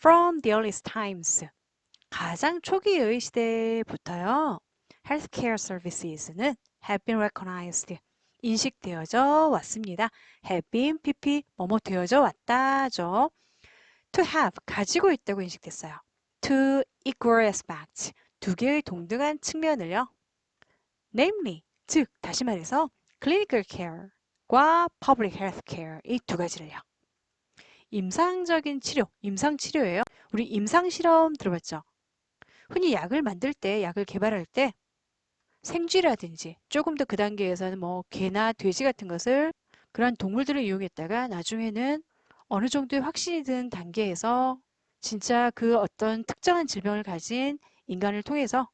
From the earliest times, 가장 초기의 시대부터요. Healthcare services는 have been recognized, 인식되어져 왔습니다. have been, pp, 뭐뭐 되어져 왔다죠. To have, 가지고 있다고 인식됐어요. Two equal aspects, 두 개의 동등한 측면을요. Namely, 즉, 다시 말해서 clinical care과 public health care 이 두 가지를요. 임상적인 치료, 임상치료예요. 우리 임상실험 들어봤죠? 흔히 약을 만들 때, 약을 개발할 때 생쥐라든지 조금 더 그 단계에서는 뭐 개나 돼지 같은 것을 그러한 동물들을 이용했다가 나중에는 어느 정도의 확신이 든 단계에서 진짜 그 어떤 특정한 질병을 가진 인간을 통해서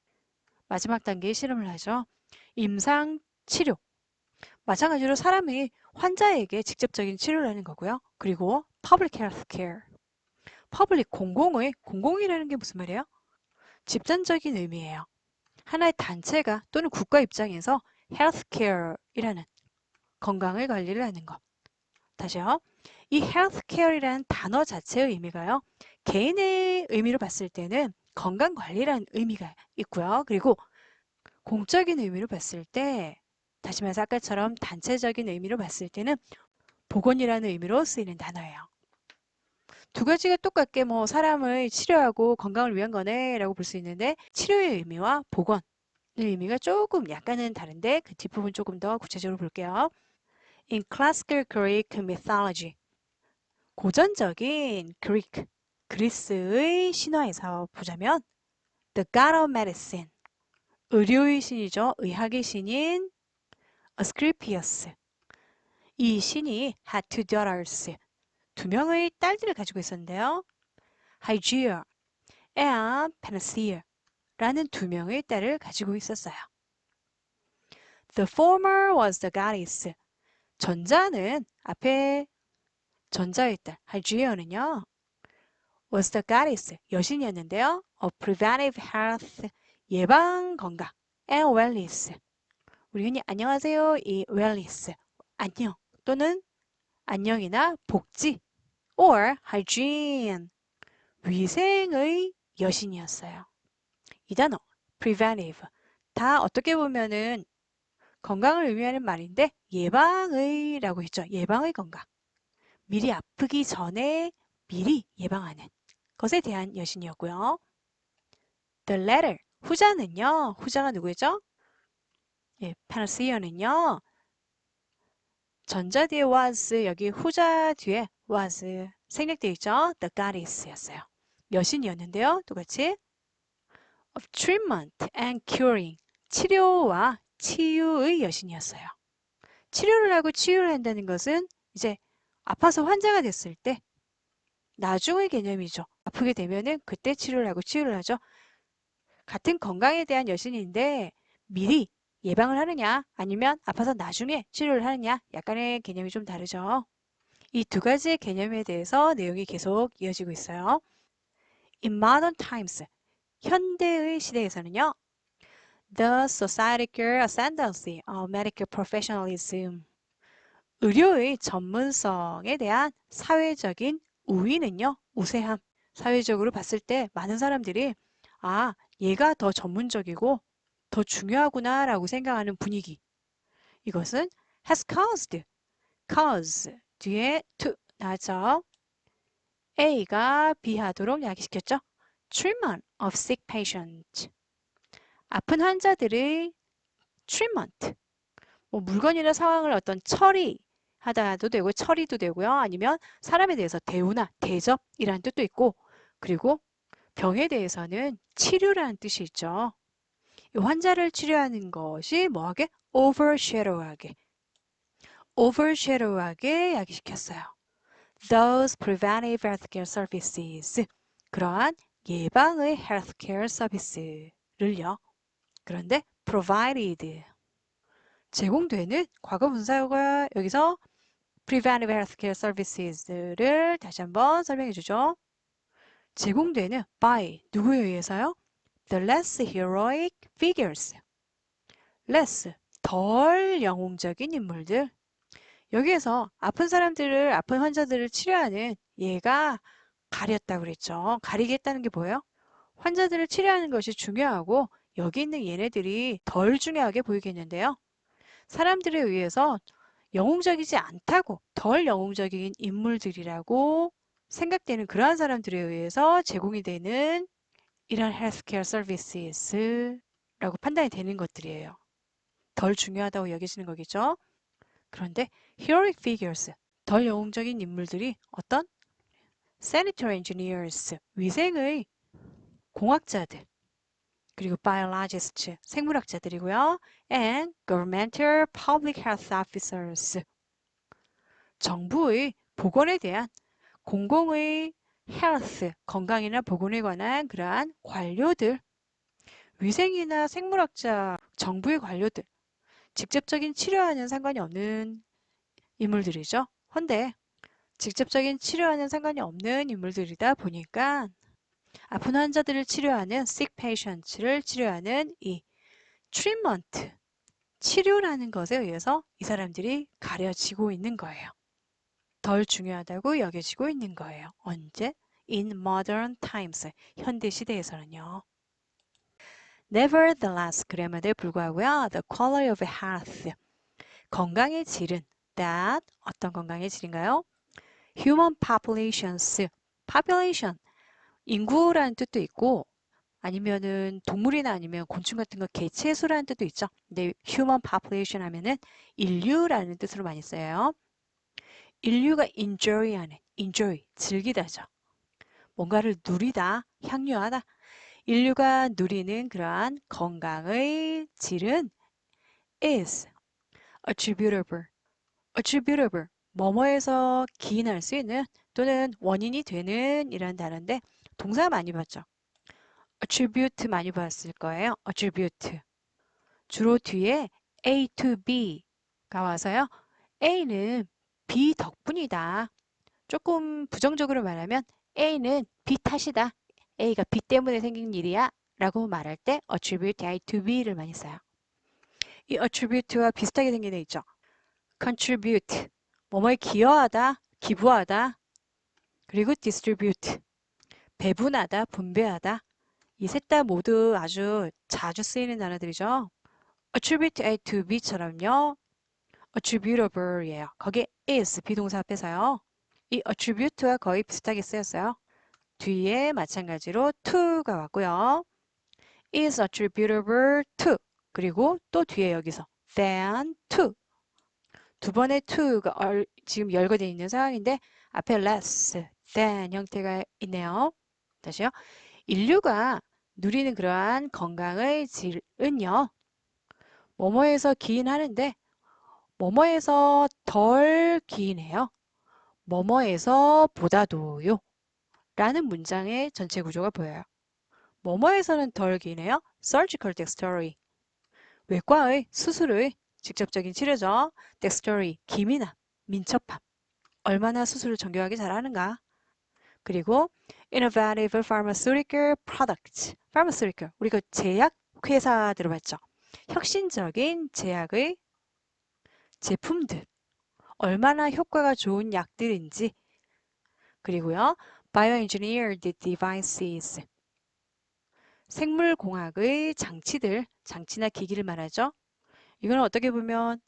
마지막 단계의 실험을 하죠. 임상치료. 마찬가지로 사람이 환자에게 직접적인 치료를 하는 거고요. 그리고 public health care. public, 공공이라는 게 무슨 말이에요? 집단적인 의미예요. 하나의 단체가 또는 국가 입장에서 healthcare이라는 건강을 관리를 하는 것. 다시요. 이 healthcare이라는 단어 자체의 의미가요. 개인의 의미로 봤을 때는 건강관리라는 의미가 있고요. 그리고 공적인 의미로 봤을 때 다시 말해서 아까처럼 단체적인 의미로 봤을 때는 보건이라는 의미로 쓰이는 단어예요. 두 가지가 똑같게 뭐 사람을 치료하고 건강을 위한 거네 라고 볼 수 있는데 치료의 의미와 보건의 의미가 조금 약간은 다른데 그 뒷부분 조금 더 구체적으로 볼게요. In classical Greek mythology, 고전적인 그리스의 신화에서 보자면 The god of medicine, 의료의 신이죠. 의학의 신인 Asclepius. 이 신이 had two daughters, 두 명의 딸들을 가지고 있었는데요. Hygeia and Panacea 라는 두 명의 딸을 가지고 있었어요. The former was the goddess. 전자는 앞에 전자의 딸, Hygeia는요. was the goddess, 여신이었는데요. of preventive health, 예방 건강, and wellness. 우리 흔히 안녕하세요, 이 wellness, 안녕 또는 안녕이나 복지, or hygiene, 위생의 여신이었어요. 이 단어, preventive, 다 어떻게 보면은 건강을 의미하는 말인데 예방의 라고 했죠. 예방의 건강. 미리 아프기 전에 미리 예방하는 것에 대한 여신이었고요. The latter, 후자는요. 후자가 누구죠? 예, Panacea는요. 전자 뒤에 was, 여기 후자 뒤에 was 생략되어 있죠. The goddess였어요. 여신이었는데요. 똑같이 of treatment and curing, 치료와 치유의 여신이었어요. 치료를 하고 치유를 한다는 것은 이제 아파서 환자가 됐을 때 나중의 개념이죠. 아프게 되면은 그때 치료를 하고 치유를 하죠. 같은 건강에 대한 여신인데 미리 예방을 하느냐 아니면 아파서 나중에 치료를 하느냐 약간의 개념이 좀 다르죠. 이 두 가지의 개념에 대해서 내용이 계속 이어지고 있어요. In modern times, 현대의 시대에서는요. The societal ascendancy of medical professionalism, 의료의 전문성에 대한 사회적인 우위는요. 우세함. 사회적으로 봤을 때 많은 사람들이 아, 얘가 더 전문적이고 더 중요하구나 라고 생각하는 분위기. 이것은 has caused, cause 뒤에 to 나죠. A가 B하도록 야기시켰죠. treatment of sick patient, 아픈 환자들의 treatment, 뭐 물건이나 상황을 어떤 처리하다도 되고 처리도 되고요. 아니면 사람에 대해서 대우나 대접이라는 뜻도 있고 그리고 병에 대해서는 치료라는 뜻이 있죠. 이 환자를 치료하는 것이 뭐하게? overshadow하게 야기시켰어요. Those preventive healthcare services, 그러한 예방의 healthcare 서비스를요. 그런데 provided, 제공되는 과거 분사가 여기서 preventive healthcare services를 다시 한번 설명해 주죠. 제공되는 by, 누구에 의해서요? The less heroic figures, less, 덜 영웅적인 인물들. 여기에서 아픈 사람들을, 아픈 환자들을 치료하는 얘가 가렸다고 그랬죠. 가리게 했다는 게 뭐예요? 환자들을 치료하는 것이 중요하고 여기 있는 얘네들이 덜 중요하게 보이겠는데요. 사람들에 의해서 영웅적이지 않다고 덜 영웅적인 인물들이라고 생각되는 그러한 사람들에 의해서 제공이 되는 이런 헬스케어 서비스라고 판단이 되는 것들이에요. 덜 중요하다고 여겨지는 거겠죠. 그런데 heroic figures, 덜 영웅적인 인물들이 어떤 sanitary engineers, 위생의 공학자들, 그리고 biologists, 생물학자들이고요. and governmental public health officers, 정부의 보건에 대한 공공의 health, 건강이나 보건에 관한 그러한 관료들, 위생이나 생물학자, 정부의 관료들, 직접적인 치료와는 상관이 없는 인물들이죠. 헌데 직접적인 치료와는 상관이 없는 인물들이다 보니까 아픈 환자들을 치료하는 sick patients를 치료하는 이 treatment, 치료라는 것에 의해서 이 사람들이 가려지고 있는 거예요. 덜 중요하다고 여겨지고 있는 거예요. 언제? In modern times, 현대 시대에서는요. Nevertheless, 그럼에도 불구하고요. The quality of health, 건강의 질은 that, 어떤 건강의 질인가요? Human populations, population, 인구라는 뜻도 있고 아니면은 동물이나 아니면 곤충 같은 거 개체수라는 뜻도 있죠. 근데 human population 하면은 인류라는 뜻으로 많이 써요. 인류가 enjoy하는, enjoy, 즐기다죠. 뭔가를 누리다, 향유하다. 인류가 누리는 그러한 건강의 질은 is attributable, attributable, 뭐뭐에서 기인할 수 있는 또는 원인이 되는 이란 단어인데 동사 많이 봤죠. attribute 많이 봤을 거예요. attribute. 주로 뒤에 A to B가 와서요. A는 B 덕분이다. 조금 부정적으로 말하면 A는 B 탓이다. A가 B 때문에 생긴 일이야. 라고 말할 때 attribute A to B를 많이 써요. 이 attribute와 비슷하게 생긴 애 있죠. contribute, 뭐뭐에 기여하다, 기부하다. 그리고 distribute, 배분하다, 분배하다. 이 셋 다 모두 아주 자주 쓰이는 단어들이죠. attribute A to B처럼요. attributable이에요. 거기에 is, 비동사 앞에서요. 이 attribute와 거의 비슷하게 쓰였어요. 뒤에 마찬가지로 to가 왔고요. is attributable to, 그리고 또 뒤에 여기서 than to. 두 번의 to가 지금 열거되어 있는 상황인데 앞에 less, than 형태가 있네요. 다시요. 인류가 누리는 그러한 건강의 질은요. 뭐뭐에서 기인하는데 뭐뭐에서 덜 기인해요. 뭐뭐에서 보다도요. 라는 문장의 전체 구조가 보여요. 뭐뭐에서는 덜 기인해요. surgical dexterity. 외과의 수술의 직접적인 치료죠. dexterity, 기민함, 민첩함. 얼마나 수술을 정교하게 잘하는가. 그리고 innovative pharmaceutical products. pharmaceutical, 우리가 제약 회사 들어봤죠. 혁신적인 제약의 제품들. 얼마나 효과가 좋은 약들인지. 그리고요. bioengineered devices. 생물공학의 장치들, 장치나 기기를 말하죠. 이건 어떻게 보면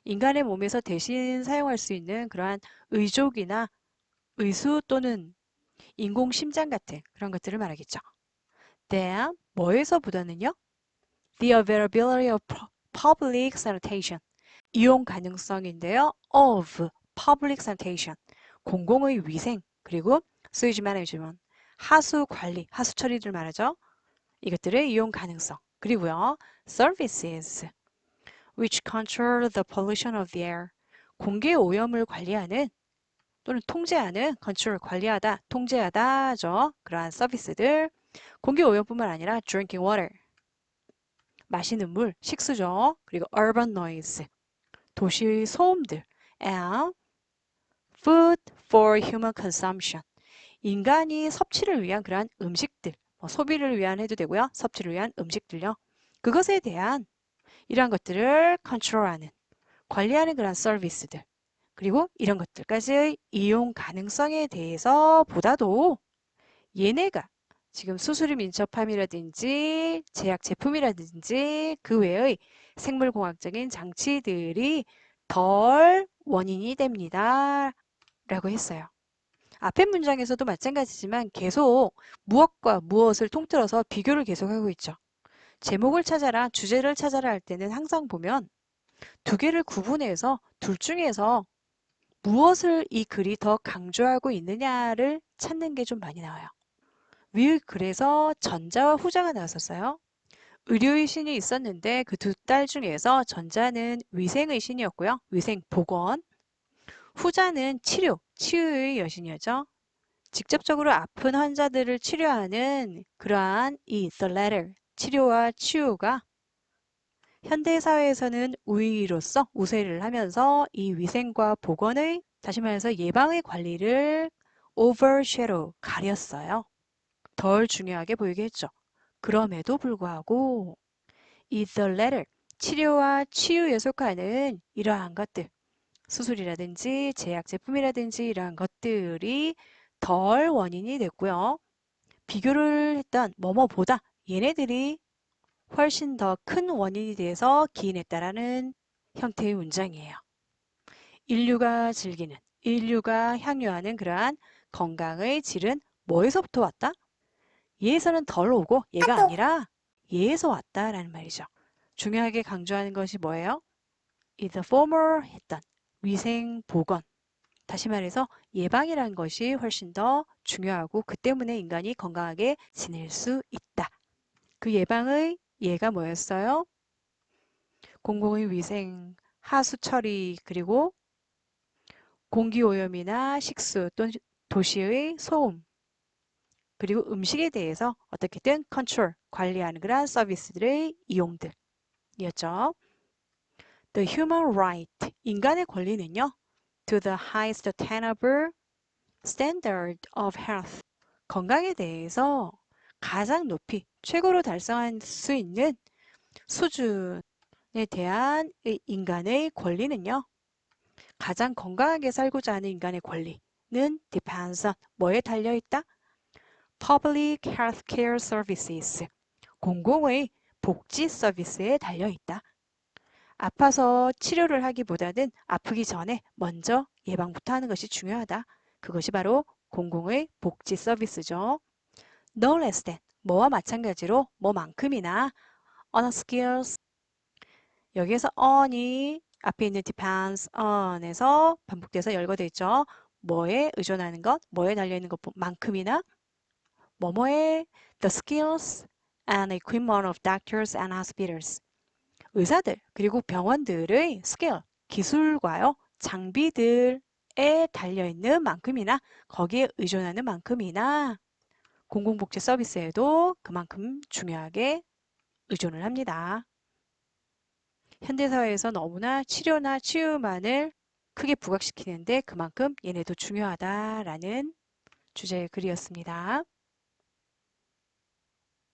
인간의 몸에서 대신 사용할 수 있는 그러한 의족이나 의수 또는 인공심장 같은 그런 것들을 말하겠죠. 다음, 뭐에서보다는요? The availability of public sanitation. 이용 가능성인데요. of public sanitation. 공공의 위생, 그리고 sewage management. 하수 관리, 하수 처리를 말하죠. 이것들의 이용 가능성. 그리고요. services. which control the pollution of the air. 공기 오염을 관리하는 또는 통제하는, control 관리하다, 통제하다죠. 그러한 서비스들. 공기 오염뿐만 아니라 drinking water. 마시는 물, 식수죠. 그리고 urban noise. 도시 소음들. and food for human consumption. 인간이 섭취를 위한 그러한 음식들. 소비를 위한 해도 되고요. 섭취를 위한 음식들요. 그것에 대한 이러한 것들을 컨트롤하는, 관리하는 그런 서비스들. 그리고 이런 것들까지의 이용 가능성에 대해서 보다도 얘네가 지금 수술이 민첩함이라든지 제약 제품이라든지 그 외의 생물공학적인 장치들이 덜 원인이 됩니다. 라고 했어요. 앞에 문장에서도 마찬가지지만 계속 무엇과 무엇을 통틀어서 비교를 계속하고 있죠. 제목을 찾아라, 주제를 찾아라 할 때는 항상 보면 두 개를 구분해서 둘 중에서 무엇을 이 글이 더 강조하고 있느냐를 찾는 게 좀 많이 나와요. 위 글에서 전자와 후자가 나왔었어요. 의료의 신이 있었는데 그 두 딸 중에서 전자는 위생의 신이었고요. 위생 보건. 후자는 치료, 치유의 여신이었죠. 직접적으로 아픈 환자들을 치료하는 그러한 이 the latter, 치료와 치유가 현대사회에서는 우위로서 우세를 하면서 이 위생과 보건의, 다시 말해서 예방의 관리를 overshadow, 가렸어요. 덜 중요하게 보이게 했죠. 그럼에도 불구하고 이 the latter, 치료와 치유에 속하는 이러한 것들, 수술이라든지 제약 제품이라든지 이러한 것들이 덜 원인이 됐고요. 비교를 했던 뭐뭐보다 얘네들이 훨씬 더 큰 원인이 돼서 기인했다라는 형태의 문장이에요. 인류가 즐기는, 인류가 향유하는 그러한 건강의 질은 뭐에서부터 왔다? 얘에서는 덜 오고 얘가 아니라 얘에서 왔다라는 말이죠. 중요하게 강조하는 것이 뭐예요? 이 the former 했던 위생, 보건. 다시 말해서 예방이라는 것이 훨씬 더 중요하고 그 때문에 인간이 건강하게 지낼 수 있다. 그 예방의 예가 뭐였어요? 공공의 위생, 하수 처리, 그리고 공기오염이나 식수 또는 도시의 소음, 그리고 음식에 대해서 어떻게든 컨트롤, 관리하는 그런 서비스들의 이용들이었죠. The human right, 인간의 권리는요. To the highest attainable standard of health, 건강에 대해서 가장 높이 최고로 달성할 수 있는 수준에 대한 인간의 권리는요. 가장 건강하게 살고자 하는 인간의 권리는 depends on 뭐에 달려있다? Public Healthcare Services, 공공의 복지 서비스에 달려있다. 아파서 치료를 하기보다는 아프기 전에 먼저 예방부터 하는 것이 중요하다. 그것이 바로 공공의 복지 서비스죠. No less than, 뭐와 마찬가지로 뭐만큼이나 on a scales, 여기에서 on이 앞에 있는 depends on에서 반복돼서 열거돼 있죠. 뭐에 의존하는 것, 뭐에 달려있는 것만큼이나 뭐뭐의 the skills and equipment of doctors and hospitals, 의사들 그리고 병원들의 스킬, 기술과요, 장비들에 달려있는 만큼이나 거기에 의존하는 만큼이나 공공복지 서비스에도 그만큼 중요하게 의존을 합니다. 현대사회에서 너무나 치료나 치유만을 크게 부각시키는데 그만큼 얘네도 중요하다라는 주제의 글이었습니다.